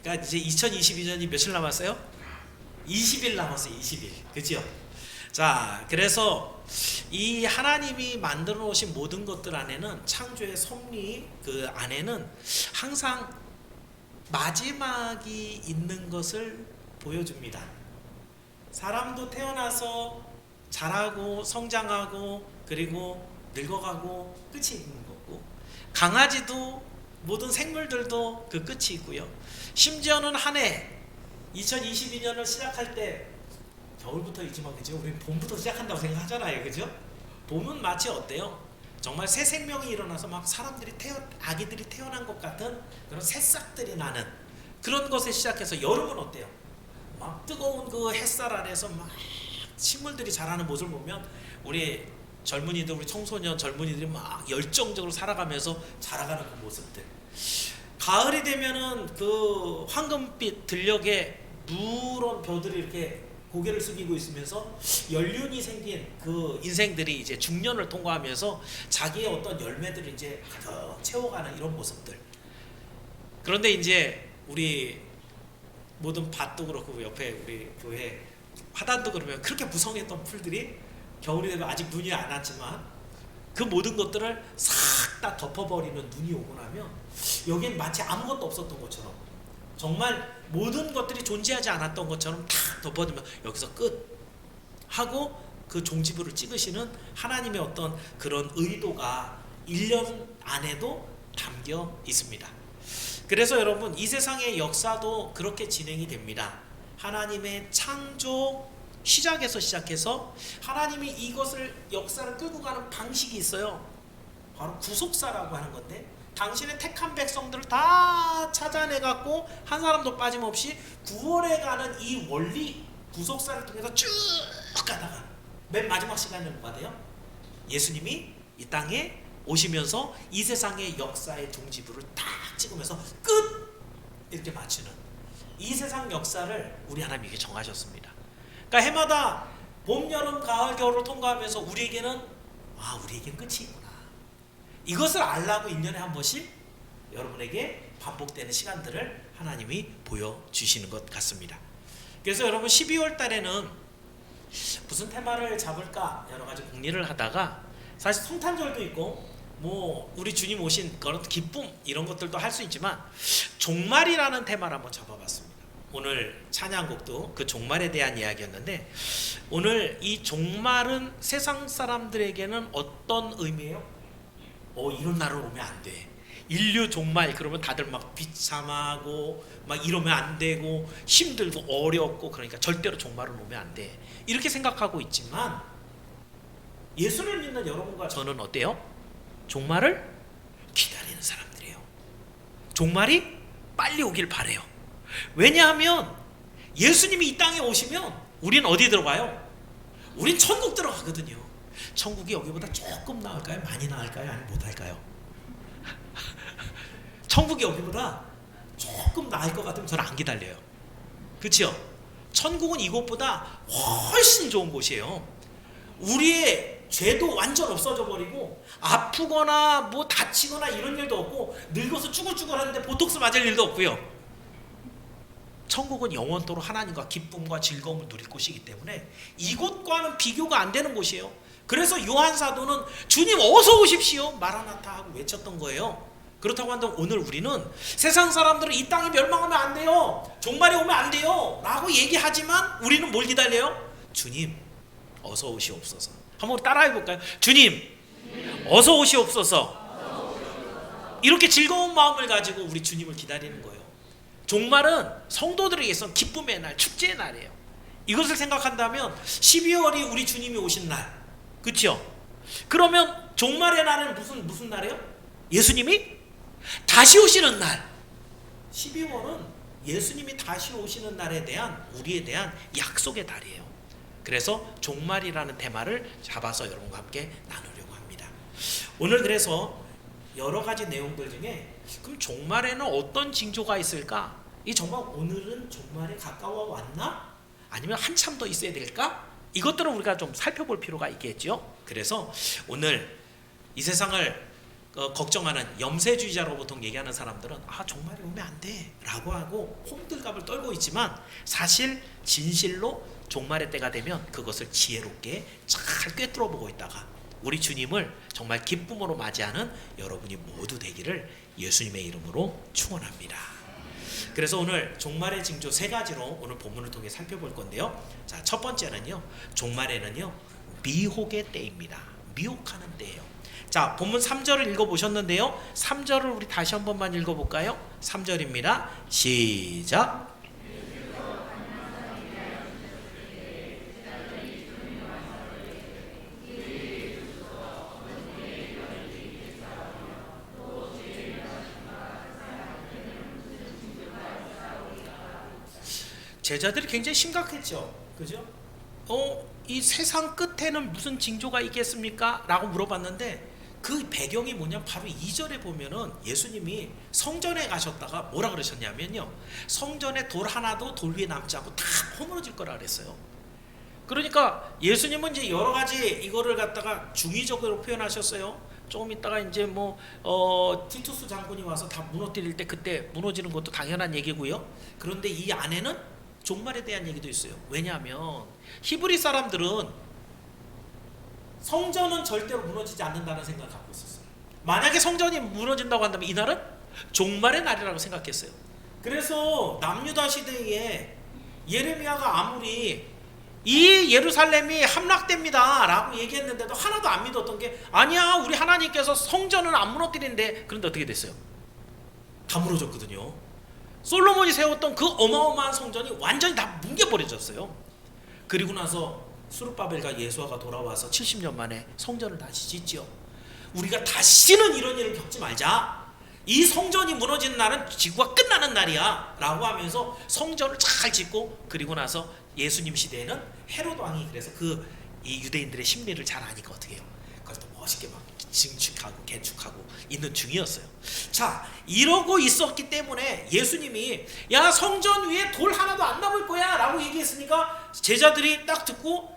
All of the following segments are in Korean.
그러니까 이제 2022년이 며칠 남았어요? 20일 남았어요. 20일. 그죠? 자, 그래서 이 하나님이 만들어 놓으신 모든 것들 안에는, 창조의 섭리 그 안에는 항상 마지막이 있는 것을 보여줍니다. 사람도 태어나서 자라고 성장하고 그리고 늙어가고 끝이 있는 거고, 강아지도 모든 생물들도 그 끝이 있고요. 심지어는 한 해 2022년을 시작할 때 겨울부터 있지만, 그죠? 우리 봄부터 시작한다고 생각하잖아요, 그죠? 봄은 마치 어때요? 정말 새 생명이 일어나서 막 사람들이 아기들이 태어난 것 같은 그런 새싹들이 나는 그런 것에 시작해서, 여름은 어때요? 막 뜨거운 그 햇살 아래서 막 식물들이 자라는 모습을 보면 우리 젊은이들, 우리 청소년 젊은이들이 막 열정적으로 살아가면서 자라가는 그 모습들. 가을이 되면은 그 황금빛 들녘에 누런 벼들이 이렇게 고개를 숙이고 있으면서 연륜이 생긴 그 인생들이 이제 중년을 통과하면서 자기의 어떤 열매들을 이제 가득 채워가는 이런 모습들. 그런데 이제 우리 모든 밭도 그렇고 옆에 우리 교회 화단도 그러면 그렇게 무성했던 풀들이 겨울이 되면 아직 눈이 안 왔지만 그 모든 것들을 싹 다 덮어버리는 눈이 오고 나면 여기엔 마치 아무것도 없었던 것처럼, 정말 모든 것들이 존재하지 않았던 것처럼 탁 덮어두면 여기서 끝 하고 그 종지부를 찍으시는 하나님의 어떤 그런 의도가 1년 안에도 담겨 있습니다. 그래서 여러분, 이 세상의 역사도 그렇게 진행이 됩니다. 하나님의 창조 시작에서 시작해서 하나님이 이것을, 역사를 끌고 가는 방식이 있어요. 바로 구속사라고 하는 건데, 당신의 택한 백성들을 다 찾아내갖고 한 사람도 빠짐없이 구원해 가는 이 원리, 구속사를 통해서 쭉 가다가 맨 마지막 시간에는 뭐가 돼요? 예수님이 이 땅에 오시면서 이 세상의 역사의 종지부를 딱 찍으면서 끝! 이렇게 맞추는 이 세상 역사를 우리 하나님이 정하셨습니다. 그러니까 해마다 봄, 여름, 가을, 겨울을 통과하면서 우리에게는 우리에겐 끝이 있구나, 이것을 알라고 1년에 한 번씩 여러분에게 반복되는 시간들을 하나님이 보여주시는 것 같습니다. 그래서 여러분, 12월 달에는 무슨 테마를 잡을까 여러 가지 궁리를 하다가, 사실 성탄절도 있고 뭐 우리 주님 오신 그런 기쁨 이런 것들도 할 수 있지만 종말이라는 테마를 한번 잡아봤습니다. 오늘 찬양곡도 그 종말에 대한 이야기였는데, 오늘 이 종말은 세상 사람들에게는 어떤 의미예요? 이런 날은 오면 안 돼. 인류 종말 그러면 다들 막 비참하고 막 이러면 안 되고 힘들고 어렵고, 그러니까 절대로 종말은 오면 안 돼, 이렇게 생각하고 있지만, 예수를 믿는 여러분과 저는 어때요? 종말을 기다리는 사람들이에요. 종말이 빨리 오길 바래요. 왜냐하면 예수님이 이 땅에 오시면 우리는 어디 들어가요? 우린 천국 들어가거든요. 천국이 여기보다 조금 나을까요? 많이 나을까요? 아니면 못할까요? 천국이 여기보다 조금 나을 것 같으면 저는 안 기다려요. 그렇죠? 천국은 이곳보다 훨씬 좋은 곳이에요. 우리의 죄도 완전 없어져 버리고 아프거나 뭐 다치거나 이런 일도 없고, 늙어서 쭈글쭈글 하는데 보톡스 맞을 일도 없고요. 천국은 영원토록 하나님과 기쁨과 즐거움을 누릴 곳이기 때문에 이곳과는 비교가 안 되는 곳이에요. 그래서 요한 사도는 주님 어서 오십시오 마라나타 하고 외쳤던 거예요. 그렇다고 한다면 오늘 우리는 세상 사람들은 이 땅이 멸망하면 안 돼요, 종말이 오면 안 돼요 라고 얘기하지만, 우리는 뭘 기다려요? 주님 어서 오시옵소서. 한번 따라해 볼까요? 주님 어서 오시옵소서. 이렇게 즐거운 마음을 가지고 우리 주님을 기다리는 거예요. 종말은 성도들에게서 기쁨의 날, 축제의 날이에요. 이것을 생각한다면 12월이 우리 주님이 오신 날, 그렇죠? 그러면 종말의 날은 무슨 날이에요? 예수님이 다시 오시는 날. 12월은 예수님이 다시 오시는 날에 대한, 우리에 대한 약속의 달이에요. 그래서 종말이라는 테마를 잡아서 여러분과 함께 나누려고 합니다. 오늘 그래서 여러 가지 내용들 중에, 그럼 종말에는 어떤 징조가 있을까? 이 정말 오늘은 종말에 가까워 왔나? 아니면 한참 더 있어야 될까? 이것들을 우리가 좀 살펴볼 필요가 있겠죠. 그래서 오늘 이 세상을 걱정하는 염세주의자로 보통 얘기하는 사람들은 종말이 오면 안 돼 라고 하고 홍들갑을 떨고 있지만, 사실 진실로 종말의 때가 되면 그것을 지혜롭게 잘 꿰뚫어 보고 있다가 우리 주님을 정말 기쁨으로 맞이하는 여러분이 모두 되기를 예수님의 이름으로 축원합니다. 그래서 오늘 종말의 징조 3가지로 오늘 본문을 통해 살펴볼 건데요. 자, 첫 번째는요, 종말에는요 미혹의 때입니다. 미혹하는 때예요. 자, 본문 3절을 읽어보셨는데요. 3절을 우리 다시 한 번만 읽어볼까요? 3절입니다. 시작. 제자들이 굉장히 심각했죠. 그죠? 이 세상 끝에는 무슨 징조가 있겠습니까? 라고 물어봤는데, 그 배경이 뭐냐면 바로 2절에 보면은 예수님이 성전에 가셨다가 뭐라 그러셨냐면요, 성전에 돌 하나도 돌 위에 남지 않고 다 허물어질 거라 그랬어요. 그러니까 예수님은 이제 여러 가지 이거를 갖다가 중의적으로 표현하셨어요. 조금 있다가 이제 티투스 장군이 와서 다 무너뜨릴 때 그때 무너지는 것도 당연한 얘기고요. 그런데 이 안에는 종말에 대한 얘기도 있어요. 왜냐하면 히브리 사람들은 성전은 절대로 무너지지 않는다는 생각을 갖고 있었어요. 만약에 성전이 무너진다고 한다면 이날은 종말의 날이라고 생각했어요. 그래서 남유다 시대에 예레미야가 아무리 이 예루살렘이 함락됩니다 라고 얘기했는데도 하나도 안 믿었던 게, 아니야, 우리 하나님께서 성전은 안 무너뜨린대. 그런데 어떻게 됐어요? 다 무너졌거든요. 솔로몬이 세웠던 그 어마어마한 성전이 완전히 다 뭉개버려졌어요. 그리고 나서 수르바벨과 예수아가 돌아와서 70년 만에 성전을 다시 짓지요. 우리가 다시는 이런 일을 겪지 말자. 이 성전이 무너지는 날은 지구가 끝나는 날이야 라고 하면서 성전을 잘 짓고, 그리고 나서 예수님 시대에는 헤롯 왕이 그래서 이 유대인들의 심리를 잘 아니까 어떻게 해요? 그걸 또 멋있게 막 증축하고 개축하고 있는 중이었어요. 자, 이러고 있었기 때문에 예수님이 야, 성전 위에 돌 하나도 안 남을 거야 라고 얘기했으니까 제자들이 딱 듣고,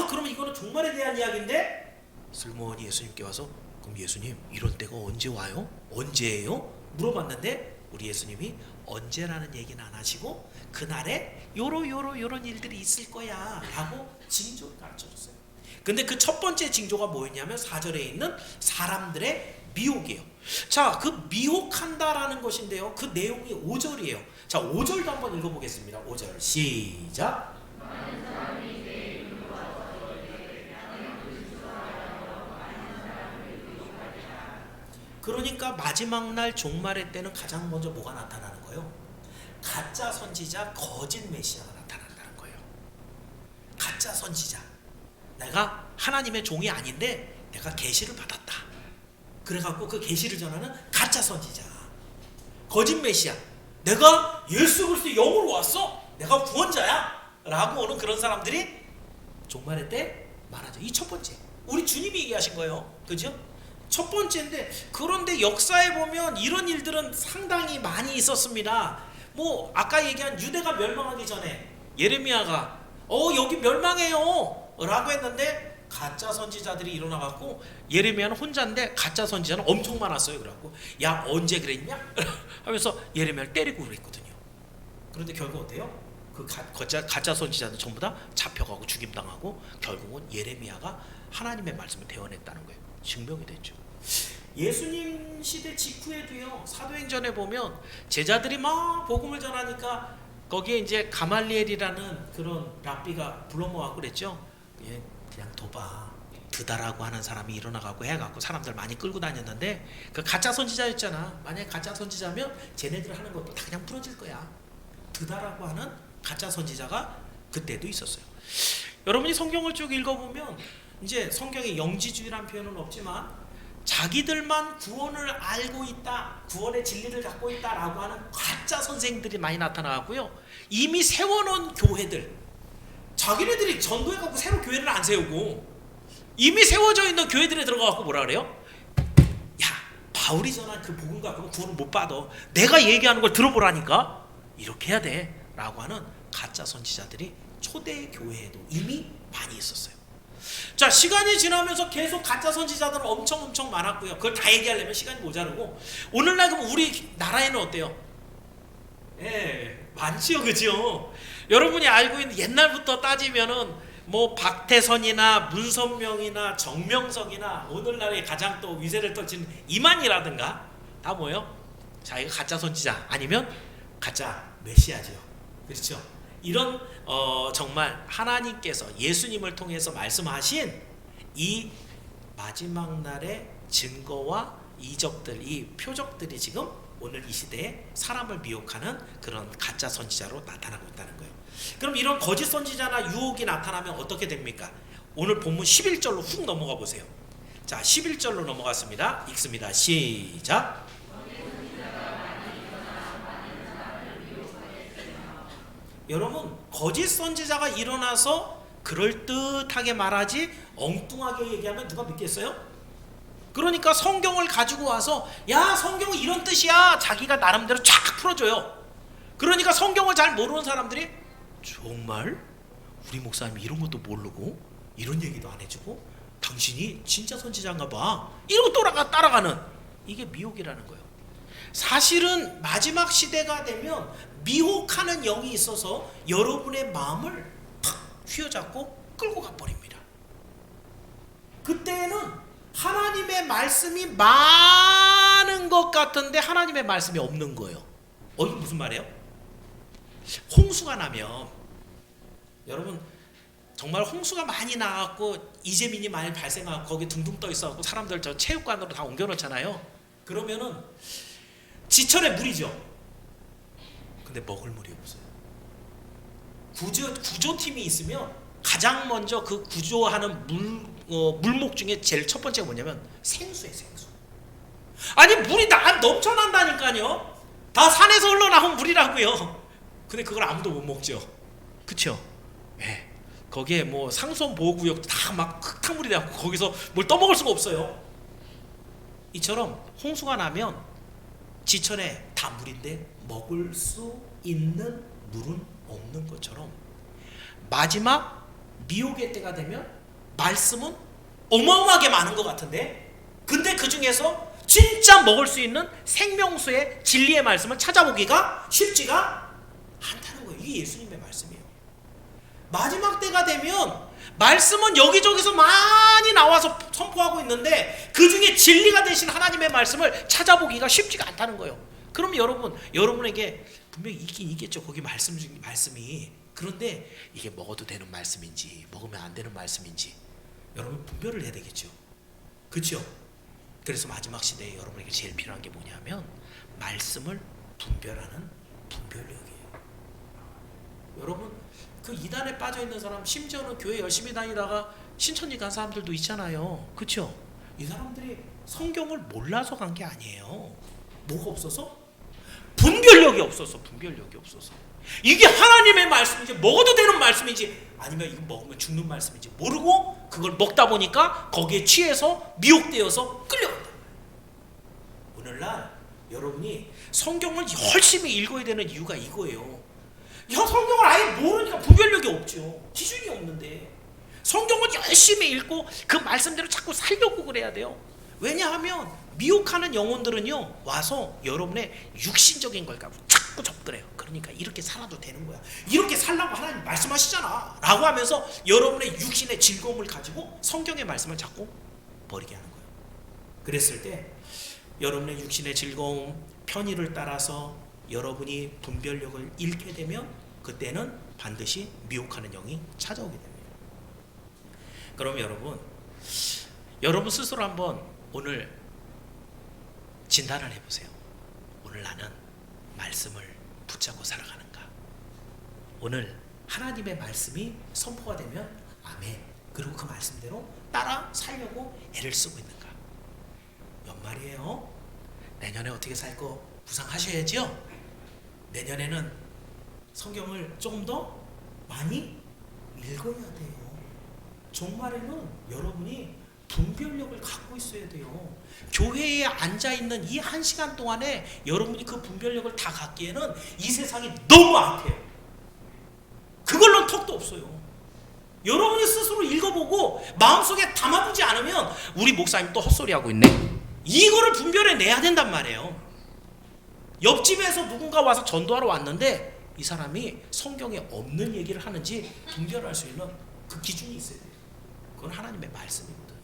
그러면 이거는 종말에 대한 이야기인데, 슬그머니 예수님께 와서, 그럼 예수님 이런 때가 언제 와요? 언제예요? 물어봤는데 우리 예수님이 언제라는 얘기는 안 하시고 그날에 요런 일들이 있을 거야 라고 징조를 가르쳐줬어요. 근데 그 첫 번째 징조가 뭐였냐면 4절에 있는 사람들의 미혹이에요. 자, 그 미혹한다라는 것인데요, 그 내용이 5절이에요. 자, 5절도 한번 읽어보겠습니다. 5절 시작. 그러니까 마지막 날 종말의 때는 가장 먼저 뭐가 나타나는 거예요? 가짜 선지자, 거짓 메시아가 나타난다는 거예요. 가짜 선지자, 내가 하나님의 종이 아닌데 내가 계시를 받았다. 그래갖고 그 계시를 전하는 가짜 선지자, 거짓 메시아, 내가 예수 그리스도 영으로 왔어, 내가 구원자야 라고 오는 그런 사람들이 종말의 때 많아져. 이 첫 번째, 우리 주님이 얘기하신 거예요. 그죠? 첫 번째인데, 그런데 역사에 보면 이런 일들은 상당히 많이 있었습니다. 아까 얘기한 유대가 멸망하기 전에 예레미야가 여기 멸망해요 라고 했는데 가짜 선지자들이 일어나갖고, 예레미야는 혼자인데 가짜 선지자는 엄청 많았어요. 그래갖고 야, 언제 그랬냐 하면서 예레미야를 때리고 그랬거든요. 그런데 결국 어때요? 그 가짜 선지자는 전부 다 잡혀가고 죽임당하고 결국은 예레미야가 하나님의 말씀을 대언했다는 거예요. 증명이 됐죠. 예수님 시대 직후에도요, 사도행전에 보면 제자들이 막 복음을 전하니까 거기에 이제 가말리엘이라는 그런 랍비가 불러 모아고 그랬죠. 그냥 둬봐, 드다라고 하는 사람이 일어나가고 해갖고 사람들 많이 끌고 다녔는데, 그 가짜 선지자였잖아. 만약에 가짜 선지자면 쟤네들 하는 것도 다 그냥 부러질 거야. 드다라고 하는 가짜 선지자가 그때도 있었어요. 여러분이 성경을 쭉 읽어보면 이제 성경에 영지주의라는 표현은 없지만 자기들만 구원을 알고 있다, 구원의 진리를 갖고 있다라고 하는 가짜 선생들이 많이 나타나고요. 이미 세워놓은 교회들, 자기네들이 전도해갖고 새로 교회를 안 세우고 이미 세워져 있는 교회들에 들어가갖고 뭐라 그래요? 야, 바울이 전한 그 복음 갖고는 구원을 못 받아, 내가 얘기하는 걸 들어보라니까, 이렇게 해야 돼 라고 하는 가짜 선지자들이 초대 교회에도 이미 많이 있었어요. 자, 시간이 지나면서 계속 가짜 선지자들은 엄청 많았고요. 그걸 다 얘기하려면 시간이 모자르고, 오늘날 그럼 우리 나라에는 어때요? 예, 많지요, 그죠? 여러분이 알고 있는 옛날부터 따지면은 뭐 박태선이나 문선명이나 정명석이나 오늘날의 가장 또 위세를 떨치는 이만희라든가 다 뭐예요? 자기가 가짜 선지자 아니면 가짜 메시아죠. 그렇죠? 이런 정말 하나님께서 예수님을 통해서 말씀하신 이 마지막 날의 증거와 이적들, 이 표적들이 지금 오늘 이 시대에 사람을 미혹하는 그런 가짜 선지자로 나타나고 있다는 거예요. 그럼 이런 거짓 선지자나 유혹이 나타나면 어떻게 됩니까? 오늘 본문 11절로 훅 넘어가 보세요. 자, 11절로 넘어갔습니다. 읽습니다. 시작. 여러분, 거짓 선지자가 일어나서 그럴듯하게 말하지 엉뚱하게 얘기하면 누가 믿겠어요? 그러니까 성경을 가지고 와서 야, 성경은 이런 뜻이야, 자기가 나름대로 쫙 풀어줘요. 그러니까 성경을 잘 모르는 사람들이 정말? 우리 목사님이 이런 것도 모르고 이런 얘기도 안 해주고 당신이 진짜 선지자인가 봐, 이러고 따라가는, 이게 미혹이라는 거예요. 사실은 마지막 시대가 되면 미혹하는 영이 있어서 여러분의 마음을 탁 휘어잡고 끌고 가버립니다. 그때는 하나님의 말씀이 많은 것 같은데 하나님의 말씀이 없는 거예요. 이게 무슨 말이에요? 홍수가 나면, 여러분 정말 홍수가 많이 나갖고 이재민이 많이 발생하고 거기 둥둥 떠 있어갖고 사람들 저 체육관으로 다 옮겨놓잖아요. 그러면은 지천에 물이죠. 근데 먹을 물이 없어요. 구조팀이 있으면 가장 먼저 그 구조하는 물목 중에 제일 첫 번째가 뭐냐면 생수예요, 생수. 아니, 물이 다 넘쳐난다니까요. 다 산에서 흘러나온 물이라고요. 근데 그걸 아무도 못 먹죠. 그쵸? 네. 거기에 뭐 상수원 보호구역 다 막 흙탕물이 돼갖고 거기서 뭘 떠먹을 수가 없어요. 이처럼 홍수가 나면 지천에 다 물인데 먹을 수 있는 물은 없는 것처럼 마지막 미혹의 때가 되면 말씀은 어마어마하게 많은 것 같은데, 근데 그 중에서 진짜 먹을 수 있는 생명수의 진리의 말씀을 찾아보기가 쉽지가 않다는 거예요. 이게 예수님의 말씀이에요. 마지막 때가 되면 말씀은 여기저기서 많이 나와서 선포하고 있는데 그 중에 진리가 되신 하나님의 말씀을 찾아보기가 쉽지가 않다는 거예요. 그럼 여러분에게 분명히 있긴 있겠죠, 거기 말씀이. 그런데 이게 먹어도 되는 말씀인지 먹으면 안 되는 말씀인지 여러분 분별을 해야 되겠죠. 그렇죠? 그래서 마지막 시대에 여러분에게 제일 필요한 게 뭐냐면 말씀을 분별하는 분별력이에요. 여러분, 그 이단에 빠져 있는 사람, 심지어는 교회 열심히 다니다가 신천지 간 사람들도 있잖아요. 그렇죠? 이 사람들이 성경을 몰라서 간 게 아니에요. 뭐가 없어서? 분별력이 없어서. 이게 하나님의 말씀인지 먹어도 되는 말씀인지 아니면 이거 먹으면 죽는 말씀인지 모르고 그걸 먹다 보니까 거기에 취해서 미혹되어서 끌려간다. 오늘날 여러분이 성경을 열심히 읽어야 되는 이유가 이거예요. 성경을 아예 모르니까 분별력이 없죠. 기준이 없는데 성경을 열심히 읽고 그 말씀대로 자꾸 살려고 그래야 돼요. 왜냐하면 미혹하는 영혼들은요 와서 여러분의 육신적인 걸 갖고 자꾸 접근해요. 그러니까 이렇게 살아도 되는 거야, 이렇게 살라고 하나님 말씀하시잖아 라고 하면서 여러분의 육신의 즐거움을 가지고 성경의 말씀을 자꾸 버리게 하는 거예요. 그랬을 때 여러분의 육신의 즐거움, 편의를 따라서 여러분이 분별력을 잃게 되면 그때는 반드시 미혹하는 영이 찾아오게 됩니다. 그럼 여러분 스스로 한번 오늘 진단을 해보세요. 오늘 나는 말씀을 붙잡고 살아가는가? 오늘 하나님의 말씀이 선포가 되면 아멘, 그리고 그 말씀대로 따라 살려고 애를 쓰고 있는가? 연말이에요. 내년에 어떻게 살 거 구상하셔야죠. 내년에는 성경을 조금 더 많이 읽어야 돼요. 종말에는 여러분이 분별력을 갖고 있어야 돼요. 교회에 앉아있는 이 1시간 동안에 여러분이 그 분별력을 다 갖기에는 이 세상이 너무 악해요. 그걸로는 턱도 없어요. 여러분이 스스로 읽어보고 마음속에 담아두지 않으면 우리 목사님 또 헛소리하고 있네, 이거를 분별해내야 된단 말이에요. 옆집에서 누군가 와서 전도하러 왔는데 이 사람이 성경에 없는 얘기를 하는지 분별할 수 있는 그 기준이 있어야 돼요. 그건 하나님의 말씀이거든요.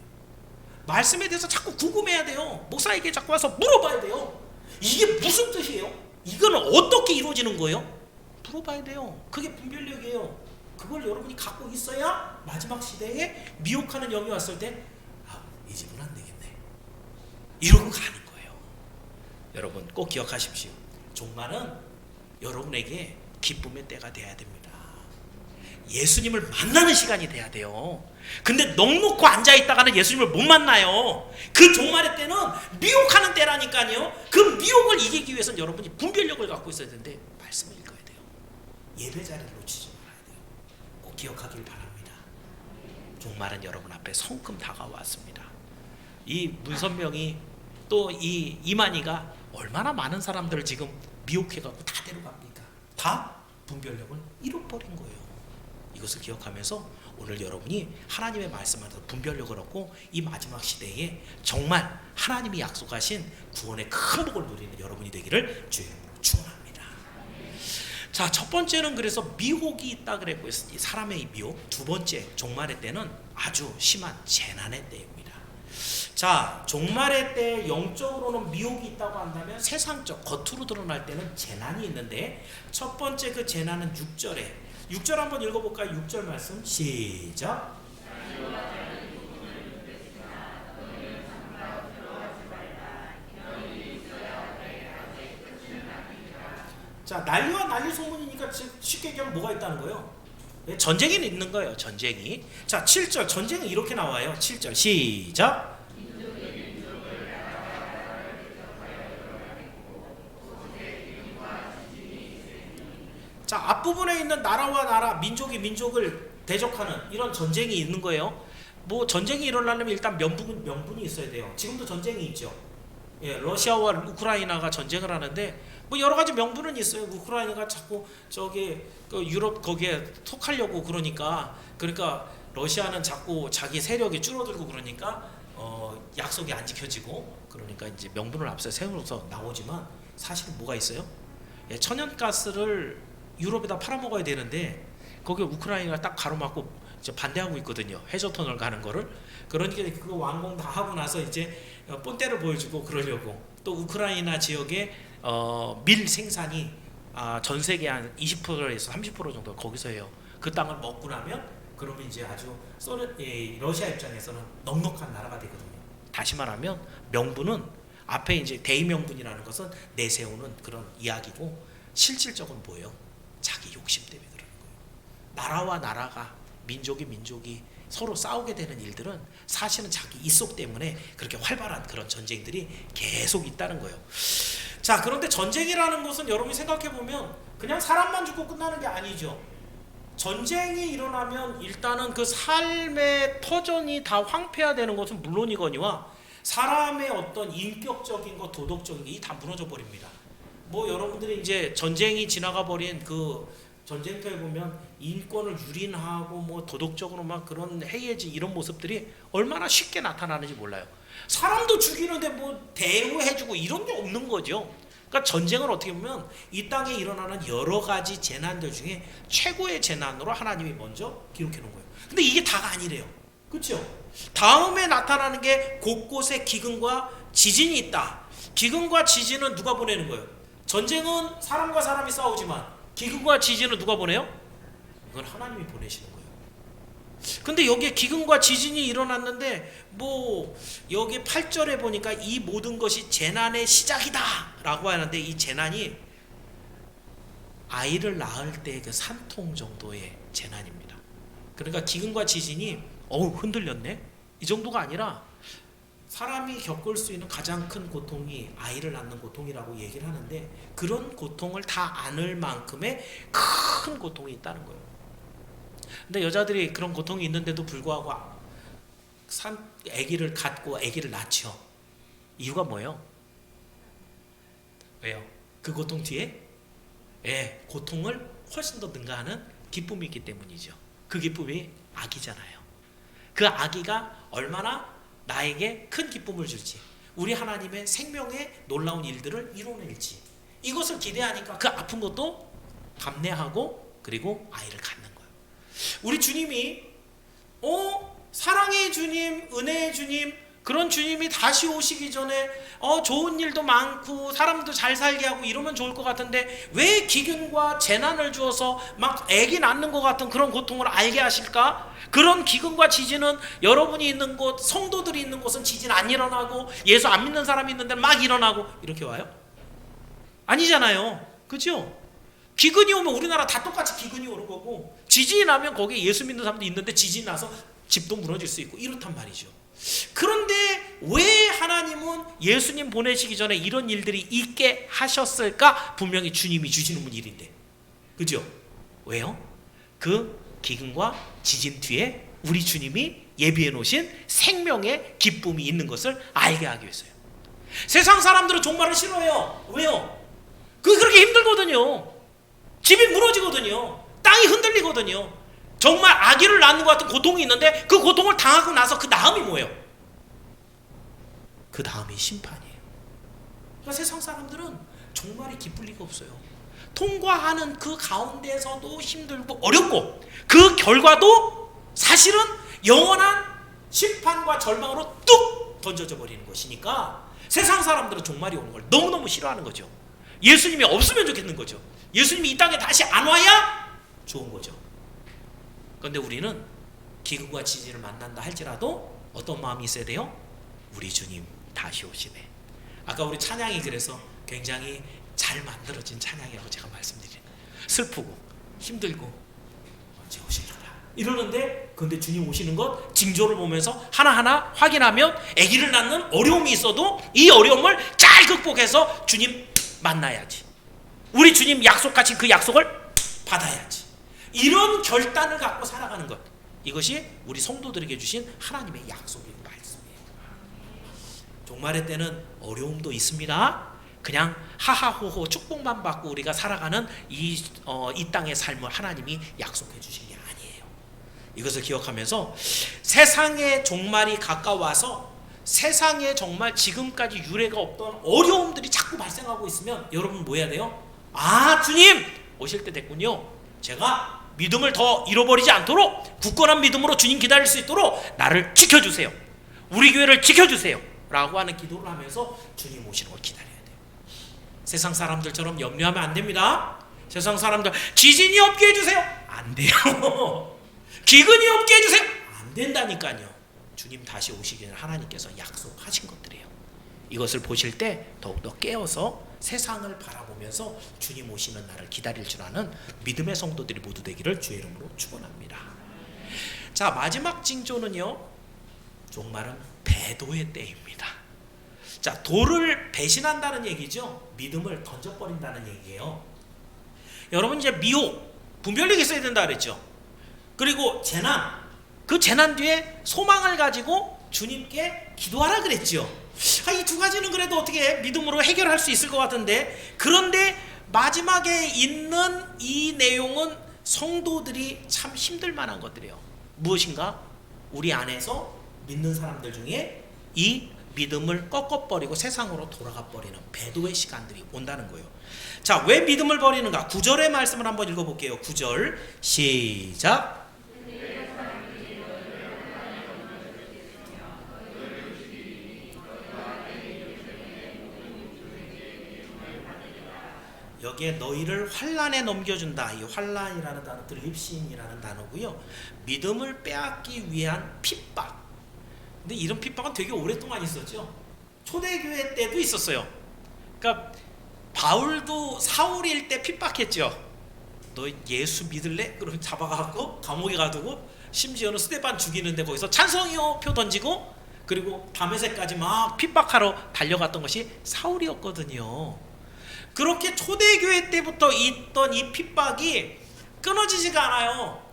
말씀에 대해서 자꾸 궁금해야 돼요. 목사에게 자꾸 와서 물어봐야 돼요. 이게 무슨 뜻이에요? 이거는 어떻게 이루어지는 거예요? 물어봐야 돼요. 그게 분별력이에요. 그걸 여러분이 갖고 있어야 마지막 시대에 미혹하는 영이 왔을 때 이 집은 안 되겠네, 이러고 가는 거예요. 여러분 꼭 기억하십시오. 종말은 여러분에게 기쁨의 때가 돼야 됩니다. 예수님을 만나는 시간이 돼야 돼요. 근데 넉놓고 앉아있다가는 예수님을 못 만나요. 그 종말의 때는 미혹하는 때라니까요. 그 미혹을 이기기 위해서는 여러분이 분별력을 갖고 있어야 되는데 말씀을 읽어야 돼요. 예배 자리를 놓치지 말아야 돼요. 꼭 기억하길 바랍니다. 종말은 여러분 앞에 성큼 다가왔습니다. 이 문선명이 또 이 이만희가 얼마나 많은 사람들을 지금 미혹해갖고 다 데려갑니까? 다 분별력을 잃어버린 거예요. 이것을 기억하면서 오늘 여러분이 하나님의 말씀 안에서 분별력을 얻고 이 마지막 시대에 정말 하나님이 약속하신 구원의 큰 복을 누리는 여러분이 되기를 주의 이름으로 축원합니다. 자, 첫 번째는 그래서 미혹이 있다 그랬고, 사람의 미혹. 두 번째, 종말의 때는 아주 심한 재난의 때입니다. 자, 종말의 때 영적으로는 미혹이 있다고 한다면 세상적 겉으로 드러날 때는 재난이 있는데, 첫 번째 그 재난은 6절 한번 읽어볼까요? 6절 말씀 시작. 자, 난리와 난리 소문이니까 쉽게 얘기하면 뭐가 있다는 거예요? 전쟁이 있는 거예요. 전쟁이. 자, 7절 전쟁은 이렇게 나와요. 7절 시작. 자, 앞부분에 있는 나라와 나라, 민족이 민족을 대적하는 이런 전쟁이 있는 거예요. 뭐 전쟁이 일어나려면 일단 명분이 있어야 돼요. 지금도 전쟁이 있죠. 예, 러시아와 우크라이나가 전쟁을 하는데 뭐 여러 가지 명분은 있어요. 우크라이나가 자꾸 저기 그 유럽 거기에 톡하려고 그러니까 러시아는 자꾸 자기 세력이 줄어들고 그러니까 약속이 안 지켜지고 그러니까 이제 명분을 앞서 세우면서 나오지만 사실은 뭐가 있어요? 예, 천연가스를 유럽에다 팔아먹어야 되는데 거기에 우크라이나가 딱 가로막고 이제 반대하고 있거든요. 해저터널 가는 거를. 그러니까 그거 완공 다 하고 나서 이제 본때를 보여주고 그러려고. 또 우크라이나 지역에 밀 생산이 전 세계 한 20%에서 30% 정도 거기서 해요. 그 땅을 먹고 나면 그러면 이제 아주 러시아 입장에서는 넉넉한 나라가 되거든요. 다시 말하면 명분은 앞에 이제 대의명분이라는 것은 내세우는 그런 이야기고, 실질적으로 뭐예요? 자기 욕심 때문에 그러는 거예요. 나라와 나라가, 민족이 서로 싸우게 되는 일들은 사실은 자기 이속 때문에 그렇게 활발한 그런 전쟁들이 계속 있다는 거예요. 자, 그런데 전쟁이라는 것은 여러분이 생각해보면 그냥 사람만 죽고 끝나는 게 아니죠. 전쟁이 일어나면 일단은 그 삶의 터전이 다 황폐화되는 것은 물론이거니와 사람의 어떤 인격적인 것, 도덕적인 게 다 무너져 버립니다. 뭐 여러분들이 이제 전쟁이 지나가 버린 그 전쟁터에 보면 인권을 유린하고 뭐 도덕적으로 막 그런 해이해진 이런 모습들이 얼마나 쉽게 나타나는지 몰라요. 사람도 죽이는데 뭐 대우해주고 이런 게 없는 거죠. 그러니까 전쟁을 어떻게 보면 이 땅에 일어나는 여러 가지 재난들 중에 최고의 재난으로 하나님이 먼저 기록해 놓은 거예요. 근데 이게 다가 아니래요. 그렇죠? 다음에 나타나는 게 곳곳에 기근과 지진이 있다. 기근과 지진은 누가 보내는 거예요? 전쟁은 사람과 사람이 싸우지만 기근과 지진은 누가 보내요? 이건 하나님이 보내시는 거예요. 근데 여기에 기근과 지진이 일어났는데 뭐 여기 8절에 보니까 이 모든 것이 재난의 시작이다 라고 하는데, 이 재난이 아이를 낳을 때 그 산통 정도의 재난입니다. 그러니까 기근과 지진이 흔들렸네? 이 정도가 아니라 사람이 겪을 수 있는 가장 큰 고통이 아이를 낳는 고통이라고 얘기를 하는데, 그런 고통을 다 안을 만큼의 큰 고통이 있다는 거예요. 근데 여자들이 그런 고통이 있는데도 불구하고 아기를 갖고 아기를 낳죠. 이유가 뭐예요? 왜요? 그 고통 뒤에 고통을 훨씬 더 능가하는 기쁨이 있기 때문이죠. 그 기쁨이 아기잖아요. 그 아기가 얼마나 나에게 큰 기쁨을 줄지, 우리 하나님의 생명의 놀라운 일들을 이뤄낼지, 이것을 기대하니까 그 아픈 것도 감내하고 그리고 아이를 갖는 거예요. 우리 주님이 사랑의 주님, 은혜의 주님, 그런 주님이 다시 오시기 전에 좋은 일도 많고 사람도 잘 살게 하고 이러면 좋을 것 같은데 왜 기근과 재난을 주어서 막 애기 낳는 것 같은 그런 고통을 알게 하실까? 그런 기근과 지진은 여러분이 있는 곳, 성도들이 있는 곳은 지진 안 일어나고 예수 안 믿는 사람이 있는 데는 막 일어나고 이렇게 와요? 아니잖아요. 그죠? 기근이 오면 우리나라 다 똑같이 기근이 오는 거고, 지진이 나면 거기에 예수 믿는 사람도 있는데 지진이 나서 집도 무너질 수 있고 이렇단 말이죠. 그런데 왜 하나님은 예수님 보내시기 전에 이런 일들이 있게 하셨을까? 분명히 주님이 주시는 일인데, 그죠? 왜요? 그 기근과 지진 뒤에 우리 주님이 예비해 놓으신 생명의 기쁨이 있는 것을 알게 하기 위해서요. 세상 사람들은 종말을 싫어해요. 왜요? 그렇게 힘들거든요. 집이 무너지거든요. 땅이 흔들리거든요. 정말 아기를 낳는 것 같은 고통이 있는데 그 고통을 당하고 나서 그 다음이 뭐예요? 그 다음이 심판이에요. 그러니까 세상 사람들은 종말이 기쁠 리가 없어요. 통과하는 그 가운데서도 힘들고 어렵고 그 결과도 사실은 영원한 심판과 절망으로 뚝 던져져 버리는 것이니까 세상 사람들은 종말이 오는 걸 너무너무 싫어하는 거죠. 예수님이 없으면 좋겠는 거죠. 예수님이 이 땅에 다시 안 와야 좋은 거죠. 그런데 우리는 기근과 지진을 만난다 할지라도 어떤 마음이 있어야 돼요? 우리 주님 다시 오시네. 아까 우리 찬양이 그래서 굉장히 잘 만들어진 찬양이라고 제가 말씀드린, 슬프고 힘들고 언제 오시려나 이러는데, 근데 주님 오시는 것 징조를 보면서 하나하나 확인하면 아기를 낳는 어려움이 있어도 이 어려움을 잘 극복해서 주님 만나야지, 우리 주님 약속하신 그 약속을 받아야지, 이런 결단을 갖고 살아가는 것, 이것이 우리 성도들에게 주신 하나님의 약속인 말씀이에요. 종말의 때는 어려움도 있습니다. 그냥 하하호호 축복만 받고 우리가 살아가는 이 땅의 삶을 하나님이 약속해 주신 게 아니에요. 이것을 기억하면서 세상의 종말이 가까워서 세상에 정말 지금까지 유례가 없던 어려움들이 자꾸 발생하고 있으면 여러분 뭐 해야 돼요? 아, 주님 오실 때 됐군요. 제가 믿음을 더 잃어버리지 않도록 굳건한 믿음으로 주님 기다릴 수 있도록 나를 지켜주세요, 우리 교회를 지켜주세요 라고 하는 기도를 하면서 주님 오시는 걸 기다려야 돼요. 세상 사람들처럼 염려하면 안 됩니다. 세상 사람들 지진이 없게 해주세요, 안 돼요. 기근이 없게 해주세요, 안 된다니까요. 주님 다시 오시기를 하나님께서 약속하신 것들이에요. 이것을 보실 때 더욱더 깨어서 세상을 바라보면서 주님 오시는 날을 기다릴 줄 아는 믿음의 성도들이 모두 되기를 주의 이름으로 축원합니다. 자, 마지막 징조는요, 종말은 배도의 때입니다. 자, 도를 배신한다는 얘기죠. 믿음을 던져버린다는 얘기예요. 여러분 이제 미혹, 분별력이 있어야 된다 그랬죠. 그리고 재난, 그 재난 뒤에 소망을 가지고 주님께 기도하라 그랬죠. 이 두 가지는 그래도 어떻게 믿음으로 해결할 수 있을 것 같은데, 그런데 마지막에 있는 이 내용은 성도들이 참 힘들 만한 것들이에요. 무엇인가? 우리 안에서 믿는 사람들 중에 이 믿음을 꺾어버리고 세상으로 돌아가 버리는 배도의 시간들이 온다는 거예요. 자, 왜 믿음을 버리는가? 9절의 말씀을 한번 읽어볼게요. 9절 시작. 여기에 너희를 환난에 넘겨준다. 이 환난이라는 단어, 드립신이라는 단어고요. 믿음을 빼앗기 위한 핍박. 근데 이런 핍박은 되게 오랫동안 있었죠. 초대교회 때도 있었어요. 그러니까 바울도 사울일 때 핍박했죠. 너 예수 믿을래? 그러면 잡아가고 감옥에 가두고, 심지어는 스데반 죽이는데 거기서 찬성이요 표 던지고, 그리고 다메섹까지 막 핍박하러 달려갔던 것이 사울이었거든요. 그렇게 초대교회 때부터 있던 이 핍박이 끊어지지가 않아요.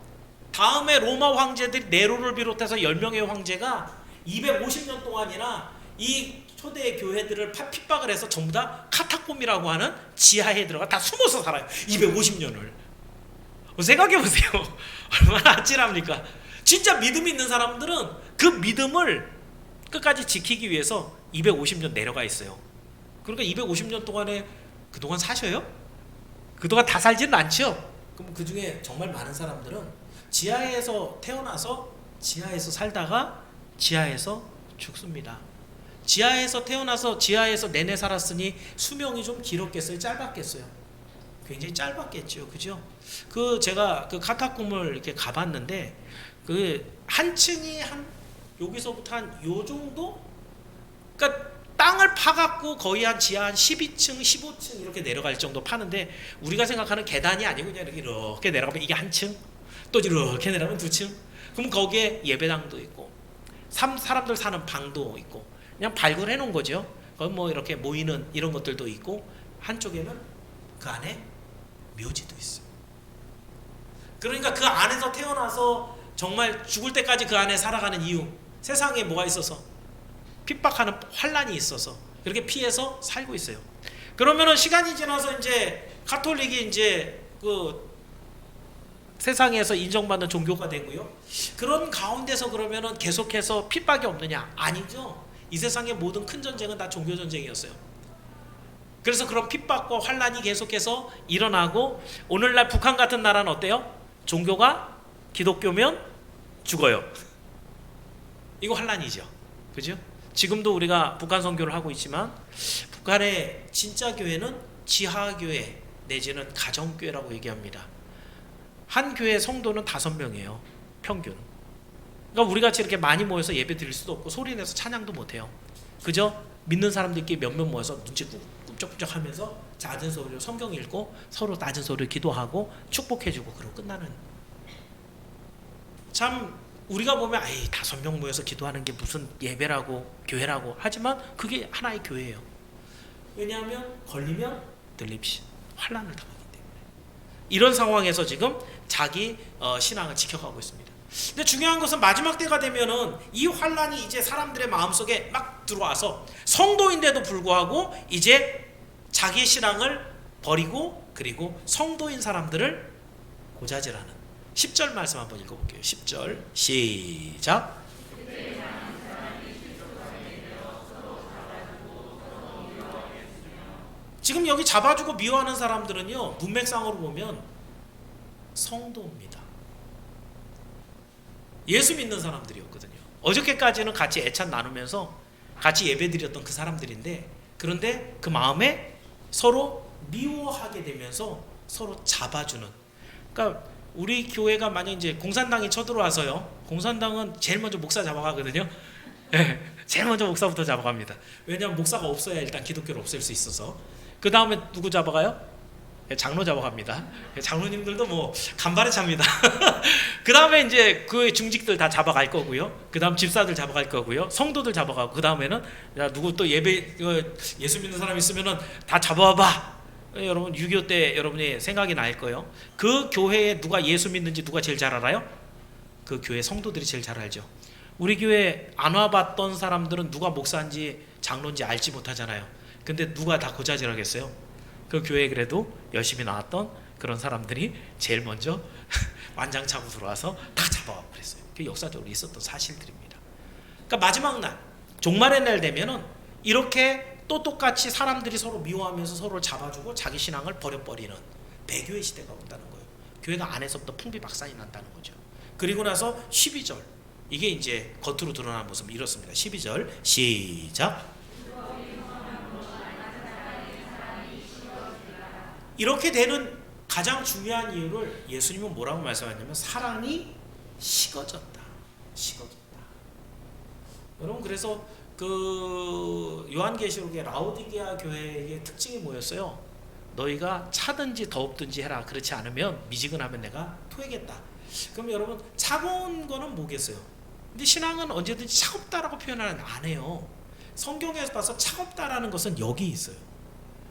다음에 로마 황제들이 네로를 비롯해서 10명의 황제가 250년 동안이나 이 초대 교회들을 핍박을 해서 전부 다 카타콤이라고 하는 지하에 들어가 다 숨어서 살아요. 250년을. 생각해 보세요. 얼마나 아찔합니까? 진짜 믿음 있는 사람들은 그 믿음을 끝까지 지키기 위해서 250년 내려가 있어요. 그러니까 250년 동안에 그동안 사셔요? 그동안 다 살지는 않죠? 그럼 그 중에 정말 많은 사람들은 지하에서 태어나서 지하에서 살다가 지하에서 죽습니다. 지하에서 태어나서 지하에서 내내 살았으니 수명이 좀 길었겠어요? 짧았겠어요? 굉장히 짧았겠죠. 그죠? 제가 그 카타콤을 이렇게 가봤는데 한 층이 여기서부터 한 요 정도? 그러니까 땅을 파갖고 거의 한 지하 한 12층, 15층 이렇게 내려갈 정도 파는데 우리가 생각하는 계단이 아니고 그냥 이렇게 내려가면 이게 한 층, 또 이렇게 내려가면 두 층. 그럼 거기에 예배당도 있고 사람들 사는 방도 있고 그냥 발굴해 놓은 거죠. 거기 뭐 이렇게 모이는 이런 것들도 있고 한쪽에는 그 안에 묘지도 있어요. 그러니까 그 안에서 태어나서 정말 죽을 때까지 그 안에 살아가는 이유, 세상에 뭐가 있어서 핍박하는 환란이 있어서 그렇게 피해서 살고 있어요. 그러면은 시간이 지나서 이제 가톨릭이 이제 그 세상에서 인정받는 종교가 되고요. 그런 가운데서 그러면은 계속해서 핍박이 없느냐? 아니죠. 이 세상의 모든 큰 전쟁은 다 종교 전쟁이었어요. 그래서 그런 핍박과 환란이 계속해서 일어나고 오늘날 북한 같은 나라는 어때요? 종교가 기독교면 죽어요. 이거 환란이죠. 그죠? 지금도 우리가 북한 선교를 하고 있지만 북한의 진짜 교회는 지하교회 내지는 가정교회라고 얘기합니다. 한 교회 성도는 5명이에요. 평균. 그러니까 우리 같이 이렇게 많이 모여서 예배 드릴 수도 없고 소리 내서 찬양도 못해요. 그저 믿는 사람들끼리 몇몇 모여서 눈치 꿈쩍꿈쩍 하면서 낮은 소리로 성경 읽고 서로 낮은 소리로 기도하고 축복해주고 그러고 끝나는. 참 우리가 보면 5명 모여서 기도하는 게 무슨 예배라고 교회라고 하지만 그게 하나의 교회예요. 왜냐하면 걸리면 들립시 환란을 당하기 때문에. 이런 상황에서 지금 자기 신앙을 지켜가고 있습니다. 근데 중요한 것은 마지막 때가 되면은 이 환란이 이제 사람들의 마음속에 막 들어와서 성도인데도 불구하고 이제 자기의 신앙을 버리고 그리고 성도인 사람들을 고자질하는 10절 말씀 한번 읽어볼게요. 10절 시작. 지금 여기 잡아주고 미워하는 사람들은요, 문맥상으로 보면 성도입니다. 예수 믿는 사람들이었거든요. 어저께까지는 같이 애찬 나누면서 같이 예배드렸던 그 사람들인데, 그런데 그 마음에 서로 미워하게 되면서 서로 잡아주는. 그러니까 우리 교회가 만약 이제 공산당이 쳐들어와서요, 공산당은 제일 먼저 목사 잡아가거든요. 네, 제일 먼저 목사부터 잡아갑니다. 왜냐하면 목사가 없어야 일단 기독교를 없앨 수 있어서. 그 다음에 누구 잡아가요? 장로 잡아갑니다. 장로님들도 뭐 간발의 차입니다. 그 다음에 이제 그 중직들 다 잡아갈 거고요. 그 다음 집사들 잡아갈 거고요. 성도들 잡아가고 그 다음에는 누구 또 예수 믿는 사람 있으면은 다 잡아와봐. 여러분 6.25 때 여러분이 생각이 날 거예요. 그 교회에 누가 예수 믿는지 누가 제일 잘 알아요? 그 교회 성도들이 제일 잘 알죠. 우리 교회 안 와봤던 사람들은 누가 목사인지 장로인지 알지 못하잖아요. 근데 누가 다 고자질하겠어요? 그 교회에 그래도 열심히 나왔던 그런 사람들이 제일 먼저 완장차고 들어와서 다 잡아가고 그랬어요. 그게 역사적으로 있었던 사실들입니다. 그러니까 마지막 날, 종말의 날 되면은 이렇게 또 똑같이 사람들이 서로 미워하면서 서로를 잡아주고 자기 신앙을 버려버리는 배교의 시대가 온다는 거예요. 교회가 안에서부터 풍비박산이 난다는 거죠. 그리고 나서 12절, 이게 이제 겉으로 드러나는 모습 이렇습니다. 12절 시작. 이렇게 되는 가장 중요한 이유를 예수님은 뭐라고 말씀하냐면 사랑이 식어졌다. 식어졌다. 여러분 그래서 그 요한계시록의 라오디게아 교회의 특징이 뭐였어요? 너희가 차든지 더웁든지 해라. 그렇지 않으면 미지근하면 내가 토하겠다. 그럼 여러분 차가운 거는 뭐겠어요? 근데 신앙은 언제든지 차갑다라고 표현을 안 해요. 성경에서 봐서 차갑다라는 것은 여기 있어요.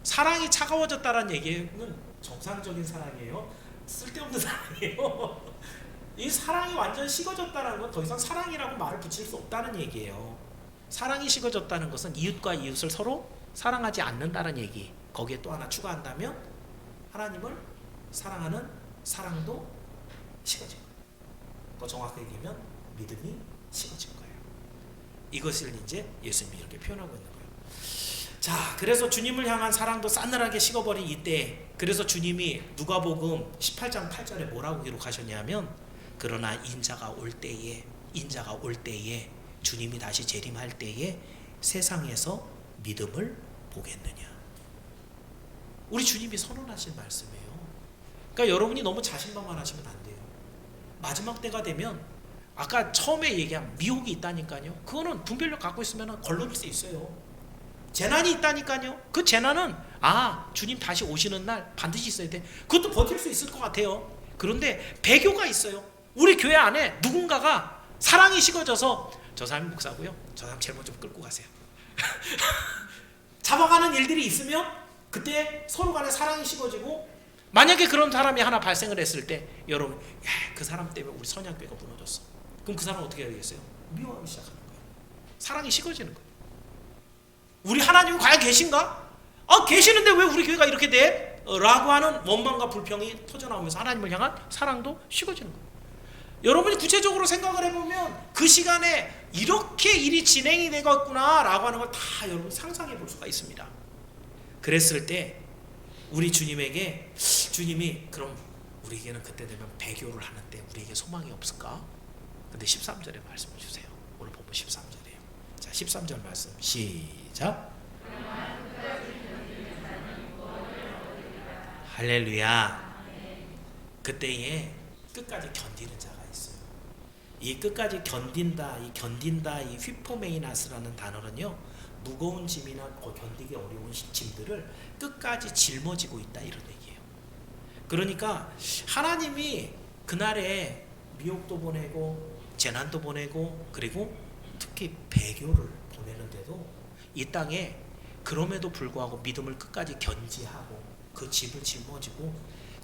사랑이 차가워졌다는 얘기는 정상적인 사랑이에요. 쓸데없는 사랑이에요. 이 사랑이 완전 식어졌다는 건 더 이상 사랑이라고 말을 붙일 수 없다는 얘기예요. 사랑이 식어졌다는 것은 이웃과 이웃을 서로 사랑하지 않는다는 얘기. 거기에 또 하나 추가한다면 하나님을 사랑하는 사랑도 식어진 거예요. 더 정확하게 얘기하면 믿음이 식어진 거예요. 이것을 이제 예수님이 이렇게 표현하고 있는 거예요. 자, 그래서 주님을 향한 사랑도 싸늘하게 식어버린 이때, 그래서 주님이 누가복음 18장 8절에 뭐라고 기록하셨냐면, 그러나 인자가 올 때에 주님이 다시 재림할 때에 세상에서 믿음을 보겠느냐. 우리 주님이 선언하신 말씀이에요. 그러니까 여러분이 너무 자신만만하시면 안 돼요. 마지막 때가 되면 아까 처음에 얘기한 미혹이 있다니까요. 그거는 분별력 갖고 있으면 걸러낼 수 있어요. 재난이 있다니까요. 그 재난은 주님 다시 오시는 날 반드시 있어야 돼. 그것도 버틸 수 있을 것 같아요. 그런데 배교가 있어요. 우리 교회 안에 누군가가 사랑이 식어져서 저 사람이 목사고요, 저 사람 제목 좀 끌고 가세요. 잡아가는 일들이 있으면 그때 서로 간에 사랑이 식어지고, 만약에 그런 사람이 하나 발생을 했을 때 여러분, 그 사람 때문에 우리 선양교회가 무너졌어. 그럼 그 사람은 어떻게 해야 되겠어요? 미워하기 시작하는 거예요. 사랑이 식어지는 거예요. 우리 하나님이 과연 계신가? 계시는데 왜 우리 교회가 이렇게 돼? 라고 하는 원망과 불평이 터져나오면서 하나님을 향한 사랑도 식어지는 거예요. 여러분이 구체적으로 생각을 해보면 그 시간에 이렇게 일이 진행이 되겠구나 라고 하는 걸 다 여러분 상상해 볼 수가 있습니다. 그랬을 때 우리 주님에게, 주님이 그럼 우리에게는 그때 되면 배교를 하는데 우리에게 소망이 없을까? 근데 13절에 말씀을 주세요. 오늘 본문 13절이에요. 자, 13절 말씀 시작. 할렐루야. 그때에 끝까지 견디는 자가 있어요. 이 끝까지 견딘다, 이 휘포메이나스라는 단어는요, 무거운 짐이나 견디기 어려운 짐들을 끝까지 짊어지고 있다, 이런 얘기예요. 그러니까 하나님이 그날에 미혹도 보내고 재난도 보내고 그리고 특히 배교를 보내는데도 이 땅에 그럼에도 불구하고 믿음을 끝까지 견지하고 그 짐을 짊어지고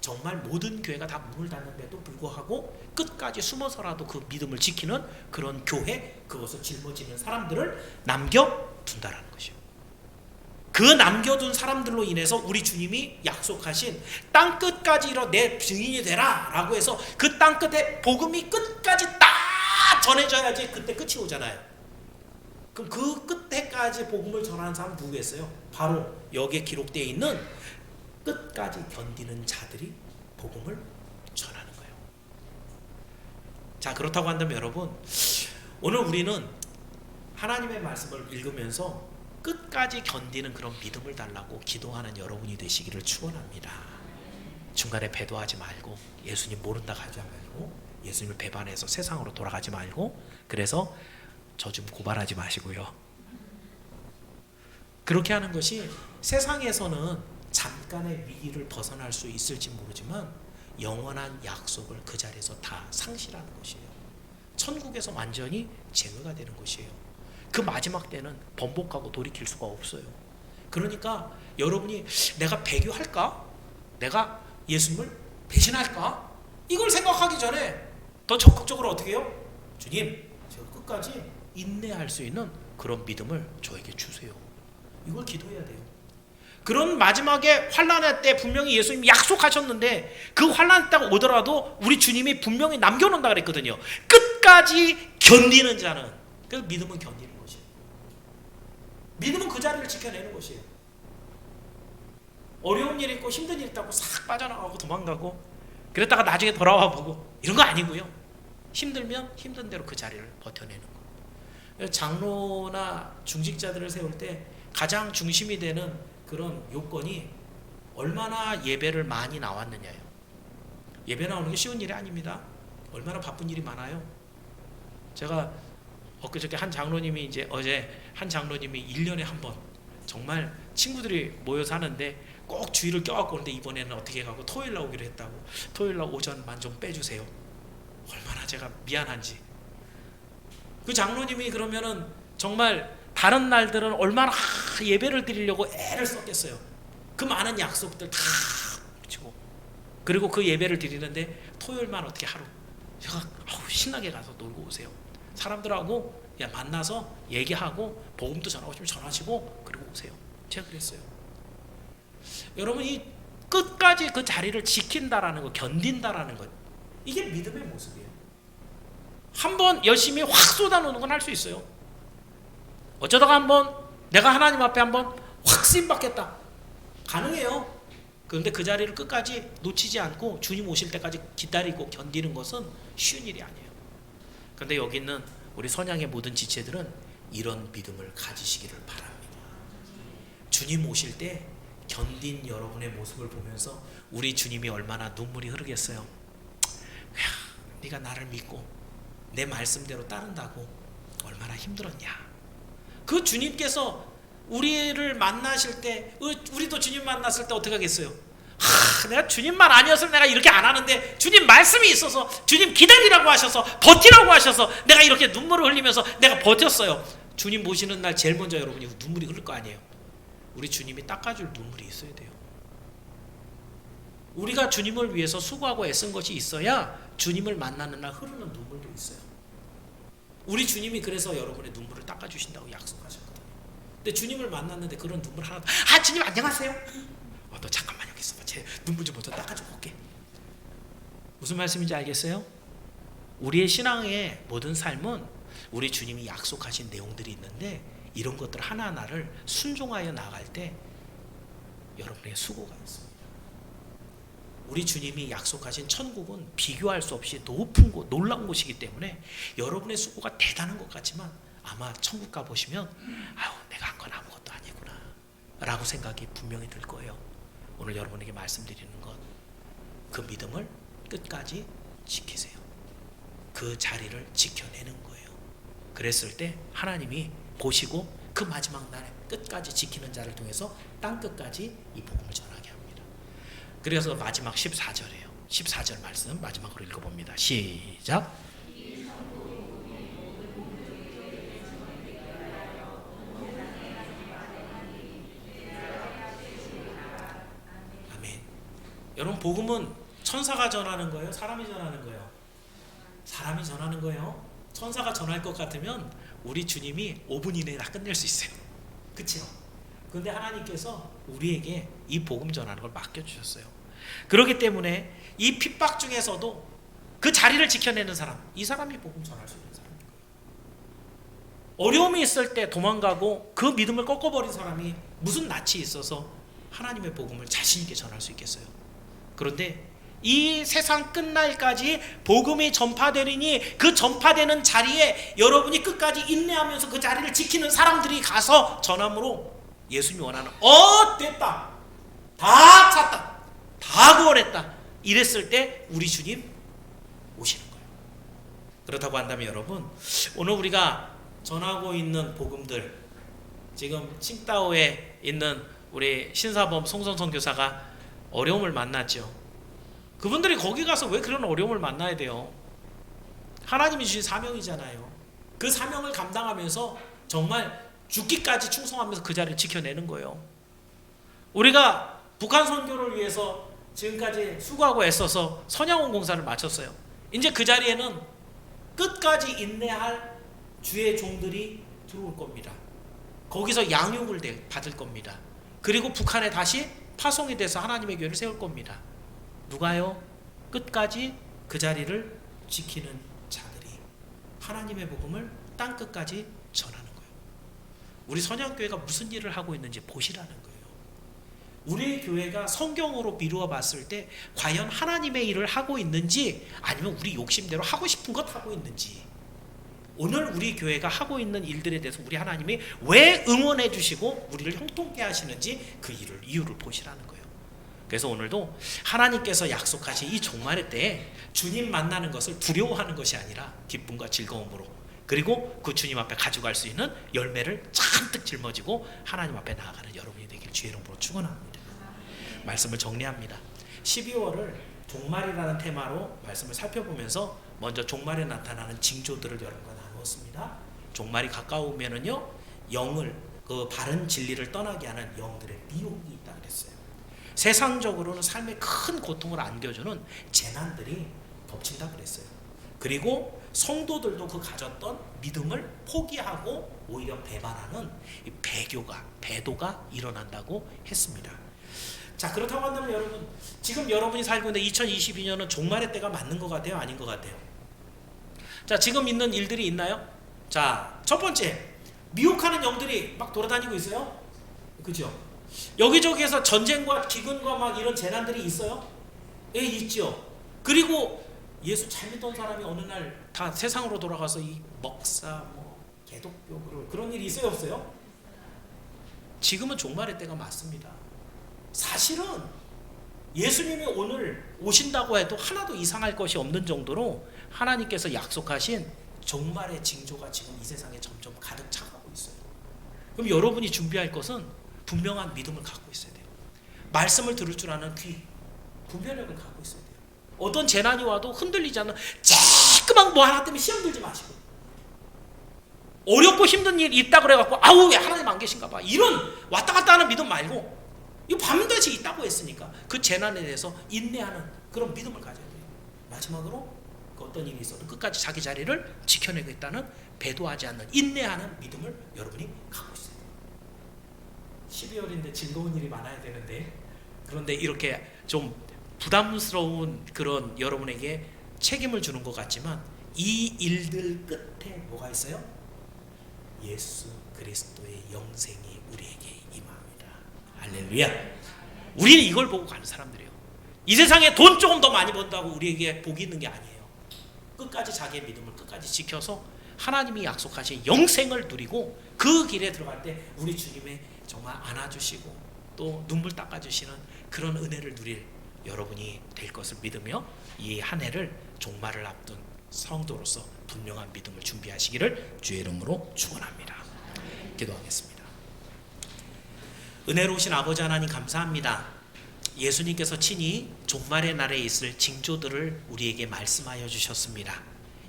정말 모든 교회가 다 문을 닫는데도 불구하고 끝까지 숨어서라도 그 믿음을 지키는 그런 교회, 그것을 짊어지는 사람들을 남겨둔다라는 것이요. 그 남겨둔 사람들로 인해서 우리 주님이 약속하신 땅 끝까지 이뤄 내 증인이 되라 라고 해서 그 땅 끝에 복음이 끝까지 딱 전해져야지 그때 끝이 오잖아요. 그럼 그 끝에까지 복음을 전하는 사람 누구겠어요? 바로 여기에 기록되어 있는 끝까지 견디는 자들이 복음을 전하는 거예요. 자, 그렇다고 한다면 여러분, 오늘 우리는 하나님의 말씀을 읽으면서 끝까지 견디는 그런 믿음을 달라고 기도하는 여러분이 되시기를 축원합니다. 중간에 배도하지 말고, 예수님 모른다 하지 말고, 예수님을 배반해서 세상으로 돌아가지 말고, 그래서 저 좀 고발하지 마시고요. 그렇게 하는 것이 세상에서는 잠깐의 위기를 벗어날 수 있을지 모르지만 영원한 약속을 그 자리에서 다 상실하는 것이에요. 천국에서 완전히 제거가 되는 것이에요. 그 마지막 때는 번복하고 돌이킬 수가 없어요. 그러니까 여러분이 내가 배교할까? 내가 예수님을 배신할까? 이걸 생각하기 전에 더 적극적으로 어떻게 해요? 주님, 제가 끝까지 인내할 수 있는 그런 믿음을 저에게 주세요. 이걸 기도해야 돼요. 그런 마지막에 환난의 때 분명히 예수님이 약속하셨는데 그 환난 때가 오더라도 우리 주님이 분명히 남겨놓는다 그랬거든요. 끝까지 견디는 자는, 그래서 믿음은 견디는 것이에요. 믿음은 그 자리를 지켜내는 것이에요. 어려운 일 있고 힘든 일 있다고 싹 빠져나가고 도망가고 그랬다가 나중에 돌아와 보고 이런 거 아니고요. 힘들면 힘든 대로 그 자리를 버텨내는 거. 장로나 중직자들을 세울 때 가장 중심이 되는 그런 요건이 얼마나 예배를 많이 나왔느냐요. 예배 나오는 게 쉬운 일이 아닙니다. 얼마나 바쁜 일이 많아요. 제가 엊그저께 한 장로님이 어제 한 장로님이 1년에 한 번 정말 친구들이 모여서 하는데 꼭 주의를 껴갖고 오는데 이번에는 어떻게 가고 토요일 날 오기로 했다고, 토요일 날 오전만 좀 빼주세요. 얼마나 제가 미안한지. 그 장로님이 그러면은 정말 다른 날들은 얼마나 예배를 드리려고 애를 썼겠어요. 그 많은 약속들 다 붙이고, 그리고 그 예배를 드리는데 토요일만 어떻게 하루 제가 신나게 가서 놀고 오세요. 사람들하고 만나서 얘기하고 복음도 전하고 싶으면 전하시고 그리고 오세요. 제가 그랬어요. 여러분, 이 끝까지 그 자리를 지킨다라는 거, 견딘다라는 것, 이게 믿음의 모습이에요. 한번 열심히 확 쏟아놓는 건 할 수 있어요. 어쩌다가 한번 내가 하나님 앞에 한번 확 쓰임받겠다, 가능해요. 그런데 그 자리를 끝까지 놓치지 않고 주님 오실 때까지 기다리고 견디는 것은 쉬운 일이 아니에요. 그런데 여기 있는 우리 선양의 모든 지체들은 이런 믿음을 가지시기를 바랍니다. 주님 오실 때 견딘 여러분의 모습을 보면서 우리 주님이 얼마나 눈물이 흐르겠어요. 야, 네가 나를 믿고 내 말씀대로 따른다고 얼마나 힘들었냐. 그 주님께서 우리를 만나실 때, 우리도 주님 만났을 때 어떻게 하겠어요? 내가 주님만 아니었으면 내가 이렇게 안 하는데 주님 말씀이 있어서, 주님 기다리라고 하셔서, 버티라고 하셔서 내가 이렇게 눈물을 흘리면서 내가 버텼어요. 주님 모시는 날 제일 먼저 여러분이 눈물이 흐를 거 아니에요. 우리 주님이 닦아줄 눈물이 있어야 돼요. 우리가 주님을 위해서 수고하고 애쓴 것이 있어야 주님을 만나는 날 흐르는 눈물도 있어요. 우리 주님이 그래서 여러분의 눈물을 닦아주신다고 약속하셨거든요. 근데 주님을 만났는데 그런 눈물 하나도, 주님 안녕하세요. 너 잠깐만 여기 있어봐. 제 눈물 좀 먼저 닦아주고 올게. 무슨 말씀인지 알겠어요? 우리의 신앙의 모든 삶은 우리 주님이 약속하신 내용들이 있는데, 이런 것들 하나하나를 순종하여 나갈 때 여러분의 수고가 있습니다. 우리 주님이 약속하신 천국은 비교할 수 없이 높은 곳, 놀라운 곳이기 때문에 여러분의 수고가 대단한 것 같지만 아마 천국 가보시면 내가 한 건 아무것도 아니구나 라고 생각이 분명히 들 거예요. 오늘 여러분에게 말씀드리는 것, 그 믿음을 끝까지 지키세요. 그 자리를 지켜내는 거예요. 그랬을 때 하나님이 보시고 그 마지막 날에 끝까지 지키는 자를 통해서 땅 끝까지 이 복음을 전하게 합니다. 그래서 마지막 14절이에요. 14절 말씀 마지막으로 읽어봅니다. 시작. 아멘. 여러분, 복음은 천사가 전하는 거예요? 사람이 전하는 거예요? 사람이 전하는 거예요. 천사가 전할 것 같으면 우리 주님이 5분 이내에 다 끝낼 수 있어요. 그렇죠? 그런데 하나님께서 우리에게 이 복음 전하는 걸 맡겨주셨어요. 그렇기 때문에 이 핍박 중에서도 그 자리를 지켜내는 사람, 이 사람이 복음 전할 수 있는 사람인 거예요. 어려움이 있을 때 도망가고 그 믿음을 꺾어버린 사람이 무슨 낯이 있어서 하나님의 복음을 자신 있게 전할 수 있겠어요? 그런데 이 세상 끝날까지 복음이 전파되리니 그 전파되는 자리에 여러분이 끝까지 인내하면서 그 자리를 지키는 사람들이 가서 전함으로 예수님이 원하는 됐다, 다 찼다, 다 구원했다, 이랬을 때 우리 주님 오시는 거예요. 그렇다고 한다면 여러분, 오늘 우리가 전하고 있는 복음들, 지금 칭다오에 있는 우리 신사범 송선 선교사가 어려움을 만났죠. 그분들이 거기 가서 왜 그런 어려움을 만나야 돼요? 하나님이 주신 사명이잖아요. 그 사명을 감당하면서 정말 죽기까지 충성하면서 그 자리를 지켜내는 거예요. 우리가 북한 선교를 위해서 지금까지 수고하고 애써서 선양원 공사를 마쳤어요. 이제 그 자리에는 끝까지 인내할 주의 종들이 들어올 겁니다. 거기서 양육을 받을 겁니다. 그리고 북한에 다시 파송이 돼서 하나님의 교회를 세울 겁니다. 누가요? 끝까지 그 자리를 지키는 자들이 하나님의 복음을 땅 끝까지 전하는 거예요. 우리 선양교회가 무슨 일을 하고 있는지 보시라는 거예요. 우리의 교회가 성경으로 미루어 봤을 때 과연 하나님의 일을 하고 있는지, 아니면 우리 욕심대로 하고 싶은 것 하고 있는지, 오늘 우리 교회가 하고 있는 일들에 대해서 우리 하나님이 왜 응원해 주시고 우리를 형통케 하시는지 그 이유를 보시라는 거예요. 그래서 오늘도 하나님께서 약속하신 이 종말의 때에 주님 만나는 것을 두려워하는 것이 아니라 기쁨과 즐거움으로, 그리고 그 주님 앞에 가져갈 수 있는 열매를 잔뜩 짊어지고 하나님 앞에 나아가는 여러분이 되길 주의 이름으로 축원합니다. 말씀을 정리합니다. 12월을 종말이라는 테마로 말씀을 살펴보면서 먼저 종말에 나타나는 징조들을 여러분과 나누었습니다. 종말이 가까우면은요, 영을, 그 바른 진리를 떠나게 하는 영들의 미혹이 있다 그랬어요. 세상적으로는 삶에 큰 고통을 안겨주는 재난들이 덮친다 그랬어요. 그리고 성도들도 그 가졌던 믿음을 포기하고 오히려 배반하는 이 배도가 일어난다고 했습니다. 자, 그렇다고 한다면 여러분, 지금 여러분이 살고 있는 2022년은 종말의 때가 맞는 것 같아요? 아닌 것 같아요? 자, 지금 있는 일들이 있나요? 자, 첫 번째, 미혹하는 영들이 막 돌아다니고 있어요. 그죠? 여기저기에서 전쟁과 기근과 막 이런 재난들이 있어요? 예, 있죠. 그리고 예수 잘 믿던 사람이 어느 날 다 세상으로 돌아가서 이 먹사, 개독교 그런 일이 있어요, 없어요? 지금은 종말의 때가 맞습니다. 사실은 예수님이 오늘 오신다고 해도 하나도 이상할 것이 없는 정도로 하나님께서 약속하신 종말의 징조가 지금 이 세상에 점점 가득 차가고 있어요. 그럼 여러분이 준비할 것은 분명한 믿음을 갖고 있어야 돼요. 말씀을 들을 줄 아는 귀, 분별력을 갖고 있어야 돼요. 어떤 재난이 와도 흔들리지 않는 조그만 뭐 하나 때문에 시험 들지 마시고, 어렵고 힘든 일 있다 그래갖고 아우 왜 하나님 안 계신가 봐, 이런 왔다 갔다 하는 믿음 말고, 이거 반드시 있다고 했으니까 그 재난에 대해서 인내하는 그런 믿음을 가져야 돼요. 마지막으로 그 어떤 일이 있어도 끝까지 자기 자리를 지켜내고 있다는, 배도하지 않는 인내하는 믿음을 여러분이 갖고 있어야 돼요. 12월인데 즐거운 일이 많아야 되는데, 그런데 이렇게 좀 부담스러운 그런 여러분에게 책임을 주는 것 같지만, 이 일들 끝에 뭐가 있어요? 예수 그리스도의 영생이 우리에게 임합니다. 할렐루야. 우리는 이걸 보고 가는 사람들이에요. 이 세상에 돈 조금 더 많이 번다고 우리에게 복이 있는 게 아니에요. 끝까지 자기의 믿음을 끝까지 지켜서 하나님이 약속하신 영생을 누리고, 그 길에 들어갈 때 우리 주님의 정말 안아주시고 또 눈물 닦아주시는 그런 은혜를 누릴 여러분이 될 것을 믿으며, 이 한 해를 종말을 앞둔 성도로서 분명한 믿음을 준비하시기를 주의 이름으로 축원합니다. 기도하겠습니다. 은혜로우신 아버지 하나님, 감사합니다. 예수님께서 친히 종말의 날에 있을 징조들을 우리에게 말씀하여 주셨습니다.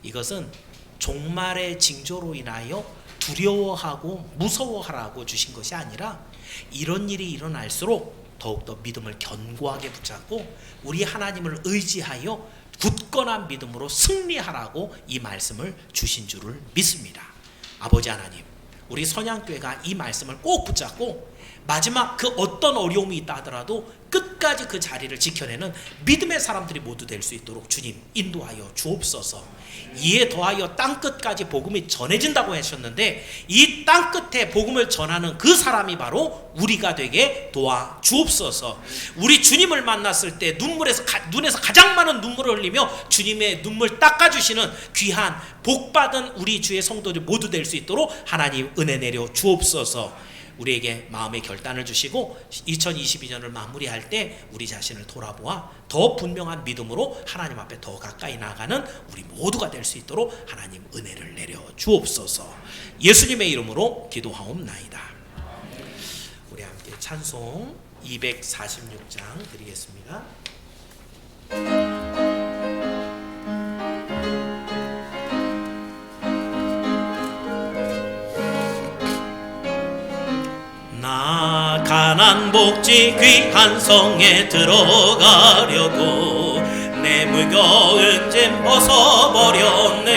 이것은 종말의 징조로 인하여 두려워하고 무서워하라고 주신 것이 아니라, 이런 일이 일어날수록 더욱더 믿음을 견고하게 붙잡고 우리 하나님을 의지하여 굳건한 믿음으로 승리하라고 이 말씀을 주신 줄을 믿습니다. 아버지 하나님, 우리 선양교회가 이 말씀을 꼭 붙잡고 마지막 그 어떤 어려움이 있다 하더라도 끝까지 그 자리를 지켜내는 믿음의 사람들이 모두 될 수 있도록 주님 인도하여 주옵소서. 이에 더하여 땅끝까지 복음이 전해진다고 하셨는데, 이 땅끝에 복음을 전하는 그 사람이 바로 우리가 되게 도와 주옵소서. 우리 주님을 만났을 때 눈에서 가장 많은 눈물을 흘리며 주님의 눈물 닦아주시는 귀한 복받은 우리 주의 성도들 모두 될 수 있도록 하나님 은혜 내려 주옵소서. 우리에게 마음의 결단을 주시고 2022년을 마무리할 때 우리 자신을 돌아보아 더 분명한 믿음으로 하나님 앞에 더 가까이 나아가는 우리 모두가 될 수 있도록 하나님 은혜를 내려 주옵소서. 예수님의 이름으로 기도하옵나이다. 우리 함께 찬송 246장 드리겠습니다. 나 가난 복지 귀한 성에 들어가려고 내 무거운 짐 벗어버렸네.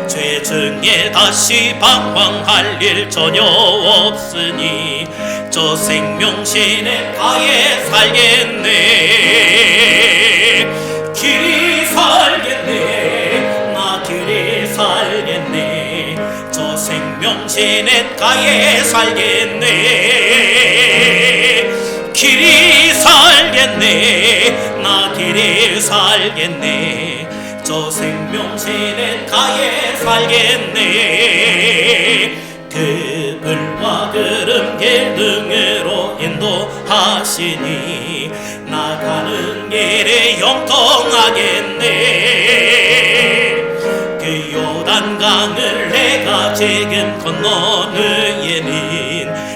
죄 중에 다시 방황할 일 전혀 없으니 저 생명신의 가에 살겠네. 길이 살겠네. 나 길이 살겠네. 저 생명신의 가에 살겠네. 길이 살겠네. 나 길이 살겠네. 저 생명신의 가에 살겠네. 그 불과 구름 계등으로 인도하시니 나가는 길에 영통하겠네. 그 요단강을 내가 지금 건너느에는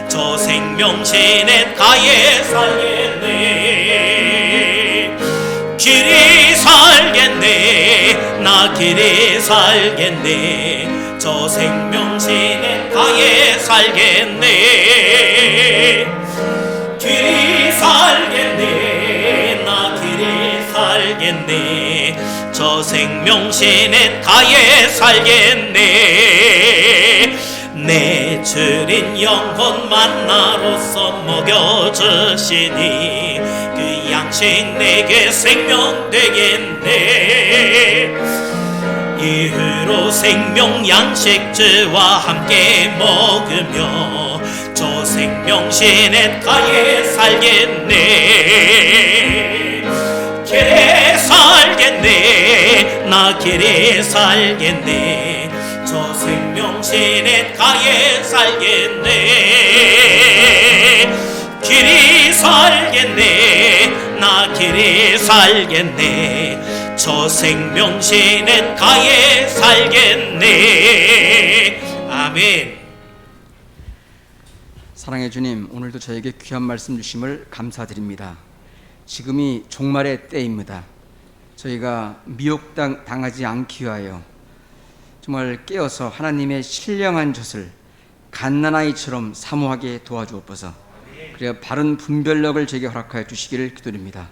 저 생명신의 가에 살겠네. 길이 살겠네. 나 길이 살겠네. 저 생명신의 가에 살겠네. 길이 살겠네. 나 길이 살겠네. 저 생명신의 가에 살겠네. 내 주린 영혼 만나로서 먹여주시니 그 양식 내게 생명 되겠네. 이후로 생명 양식주와 함께 먹으며 저 생명신의 가에 살겠네. 길에 살겠네. 나 길에 살겠네. 저 생명신의 가에 살겠네. 길이 살겠네. 나 길이 살겠네. 저 생명신의 가에 살겠네. 아멘. 사랑의 주님, 오늘도 저에게 귀한 말씀 주심을 감사드립니다. 지금이 종말의 때입니다. 저희가 미혹당하지 않기 위하여 정말 깨어서 하나님의 신령한 젖을 갓난아이처럼 사모하게 도와주옵소서. 그래야 바른 분별력을 제게 허락하여 주시기를 기도드립니다.